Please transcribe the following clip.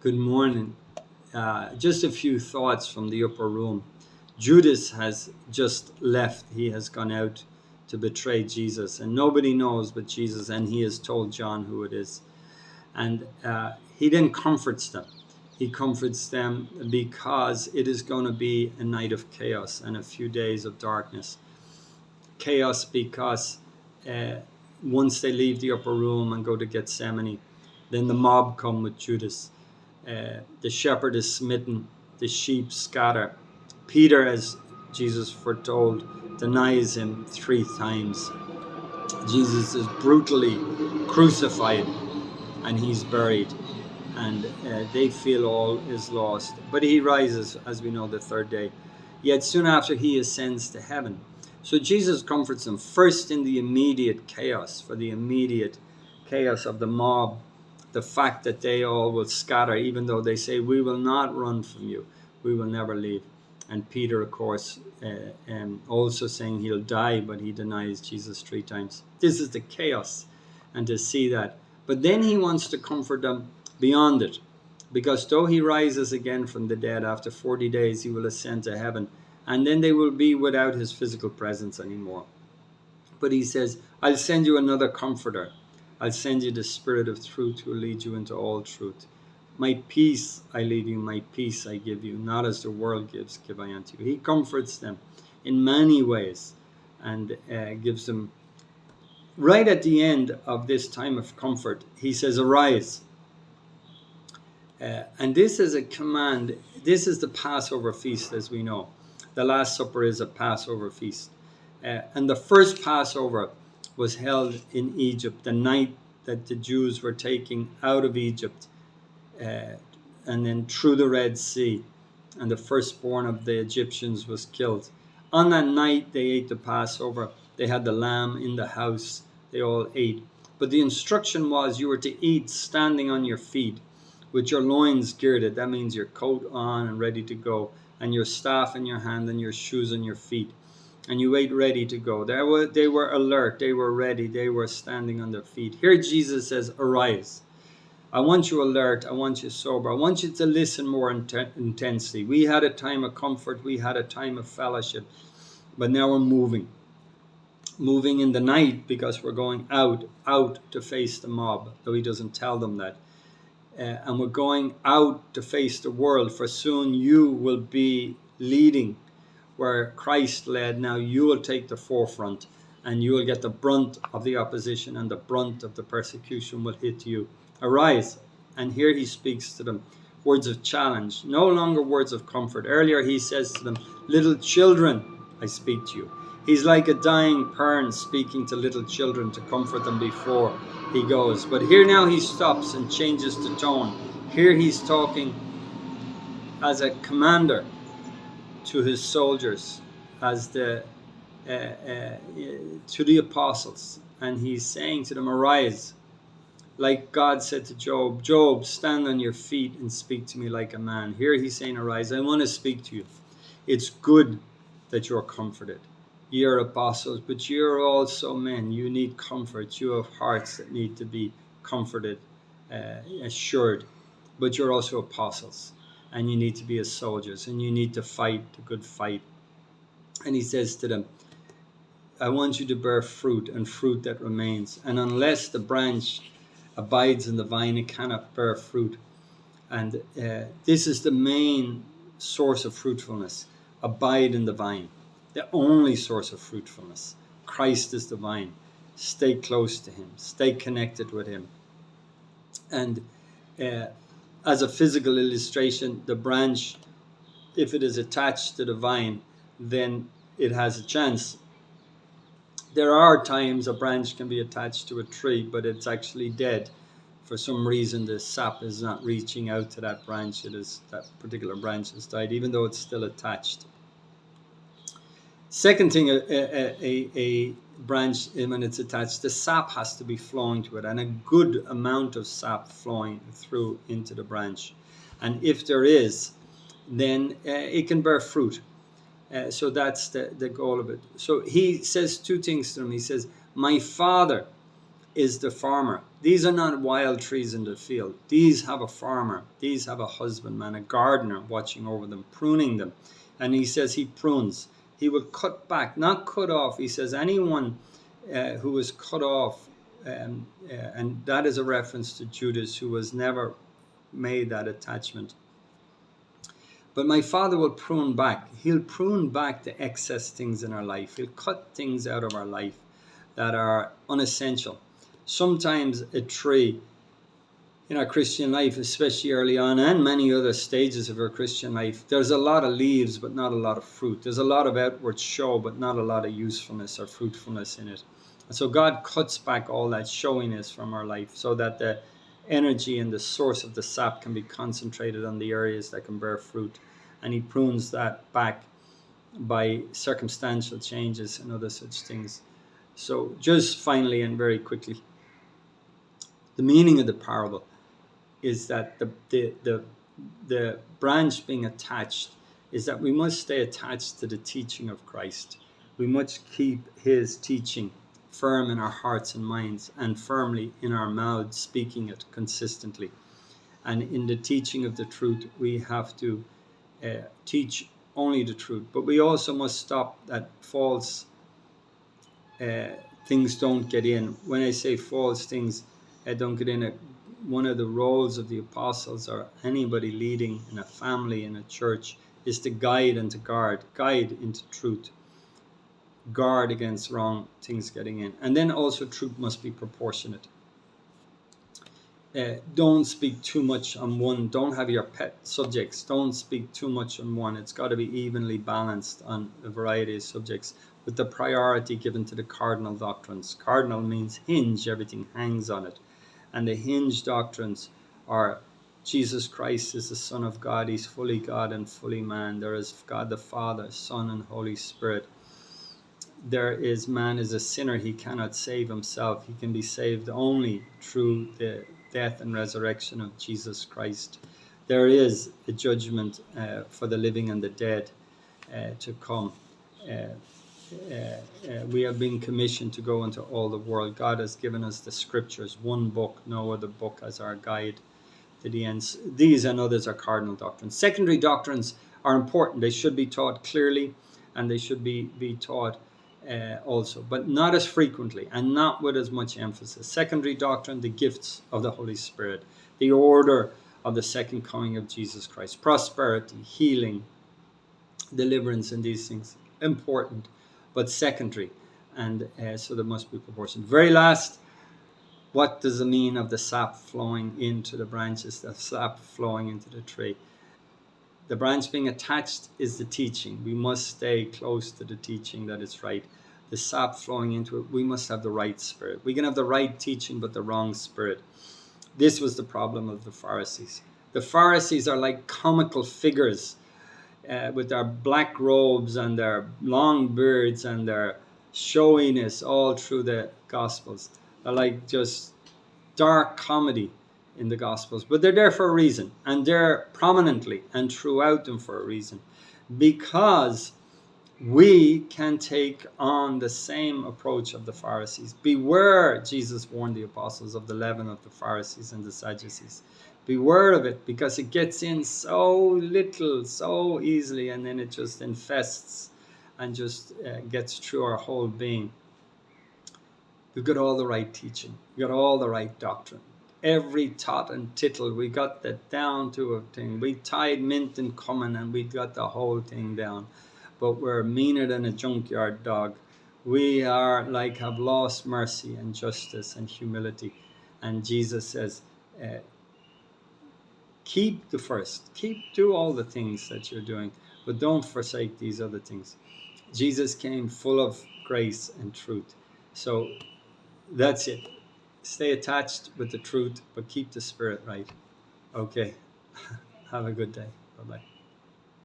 Good morning. Just a few thoughts from the upper room. Judas has just left. He has gone out to betray Jesus, and nobody knows but Jesus, and he has told John who it is. And he then comforts them. He comforts them because it is going to be a night of chaos and a few days of darkness. Chaos because uh, once they leave the upper room and go to Gethsemane, then the mob come with Judas. The shepherd is smitten, the sheep scatter. Peter, as Jesus foretold, denies him 3 times. Jesus is brutally crucified and he's buried, and they feel all is lost. But he rises, as we know, the third day. Yet soon after, he ascends to heaven. So Jesus comforts them first in the immediate chaos, for the immediate chaos of the mob, the fact that they all will scatter, even though they say, "We will not run from you, we will never leave." And Peter, of course, also saying he'll die, but he denies Jesus 3 times. This is the chaos, and to see that. But then he wants to comfort them beyond it, because though he rises again from the dead after 40 days, he will ascend to heaven, and then they will be without his physical presence anymore. But he says, I'll send you another comforter. I'll send you the Spirit of truth who will lead you into all truth. My peace I leave you, my peace I give you, not as the world gives, give I unto you. He comforts them in many ways and gives them. Right at the end of this time of comfort, he says, arise. And this is a command. This is the Passover feast, as we know. The Last Supper is a Passover feast. And the first Passover was held in Egypt, the night that the Jews were taken out of Egypt and then through the Red Sea. And the firstborn of the Egyptians was killed. On that night, they ate the Passover. They had the lamb in the house. They all ate. But the instruction was you were to eat standing on your feet, with your loins girded. That means your coat on and ready to go, and your staff in your hand and your shoes on your feet. And you ate ready to go. They were alert. They were ready. They were standing on their feet. Here Jesus says, arise. I want you alert. I want you sober. I want you to listen more intensely. We had a time of comfort. We had a time of fellowship. But now we're moving. Moving in the night because we're going out to face the mob, though he doesn't tell them that. And we're going out to face the world, for soon you will be leading where Christ led. Now you will take the forefront, and you will get the brunt of the opposition, and the brunt of the persecution will hit you. Arise. And here he speaks to them words of challenge, no longer words of comfort. Earlier he says to them, little children, I speak to you. He's like a dying parent speaking to little children to comfort them before he goes. But here now he stops and changes the tone. Here he's talking as a commander to his soldiers, as to the apostles. And he's saying to them, arise. Like God said to Job, Job, stand on your feet and speak to me like a man. Here he's saying, arise, I want to speak to you. It's good that you're comforted. You're apostles, but you're also men. You need comfort. You have hearts that need to be comforted, assured. But you're also apostles, and you need to be as soldiers, and you need to fight the good fight. And he says to them, I want you to bear fruit, and fruit that remains. And unless the branch abides in the vine, it cannot bear fruit. And this is the main source of fruitfulness. Abide in the vine. The only source of fruitfulness. Christ is the vine. Stay close to him. Stay connected with him. And as a physical illustration, the branch, if it is attached to the vine, then it has a chance. There are times a branch can be attached to a tree, but it's actually dead. For some reason, the sap is not reaching out to that branch. That particular branch has died, even though it's still attached. Second thing, a branch, when it's attached, the sap has to be flowing to it, and a good amount of sap flowing through into the branch. And if there is, then it can bear fruit. So that's the goal of it. So he says 2 things to them. He says, my Father is the farmer. These are not wild trees in the field. These have a farmer. These have a husbandman, a gardener watching over them, pruning them. And he says he prunes. He will cut back, not cut off. He says anyone who was cut off, and that is a reference to Judas, who was never made that attachment. But my Father will prune back. He'll prune back the excess things in our life. He'll cut things out of our life that are unessential. Sometimes a tree in our Christian life, especially early on, and many other stages of our Christian life, there's a lot of leaves but not a lot of fruit. There's a lot of outward show but not a lot of usefulness or fruitfulness in it. And so God cuts back all that showiness from our life so that the energy and the source of the sap can be concentrated on the areas that can bear fruit. And he prunes that back by circumstantial changes and other such things. So just finally and very quickly, the meaning of the parable is that the branch being attached is that we must stay attached to the teaching of Christ. We must keep his teaching firm in our hearts and minds and firmly in our mouths, speaking it consistently. And in the teaching of the truth, we have to teach only the truth. But we also must stop that false things don't get in. When I say false things don't get in, one of the roles of the apostles or anybody leading in a family, in a church, is to guide and to guide into truth, guard against wrong things getting in. And then also truth must be proportionate. Don't speak too much on one. Don't have your pet subjects. Don't speak too much on one. It's got to be evenly balanced on a variety of subjects, with the priority given to the cardinal doctrines. Cardinal means hinge, everything hangs on it. And the hinge doctrines are Jesus Christ is the Son of God. He's fully God and fully man. There is God the Father, Son, and Holy Spirit. There is man is a sinner. He cannot save himself. He can be saved only through the death and resurrection of Jesus Christ. There is a judgment for the living and the dead to come. We have been commissioned to go into all the world. God has given us the scriptures, one book, no other book, as our guide to the ends. These and others are cardinal doctrines. Secondary doctrines are important. They should be taught clearly, and they should be taught also, but not as frequently and not with as much emphasis. Secondary doctrine, the gifts of the Holy Spirit, the order of the second coming of Jesus Christ, prosperity, healing, deliverance, and these things, important, but secondary, and so there must be proportion. Very last, what does it mean of the sap flowing into the branches, the sap flowing into the tree? The branch being attached is the teaching. We must stay close to the teaching that is right. The sap flowing into it, we must have the right spirit. We can have the right teaching, but the wrong spirit. This was the problem of the Pharisees. The Pharisees are like comical figures with their black robes and their long beards and their showiness all through the Gospels. They're like just dark comedy in the Gospels, but they're there for a reason, and they're prominently and throughout them for a reason, because we can take on the same approach of the Pharisees. Beware, Jesus warned the apostles, of the leaven of the Pharisees and the Sadducees. Beware of it, because it gets in so little, so easily, and then it just infests and just gets through our whole being. We've got all the right teaching. We've got all the right doctrine. Every tot and tittle, we got that down to a thing. We tied mint and cumin, and we got the whole thing down. But we're meaner than a junkyard dog. We are like have lost mercy and justice and humility. And Jesus says, keep the first. Do all the things that you're doing, but don't forsake these other things. Jesus came full of grace and truth. So that's it. Stay attached with the truth, but keep the spirit right. Okay. Have a good day. Bye-bye.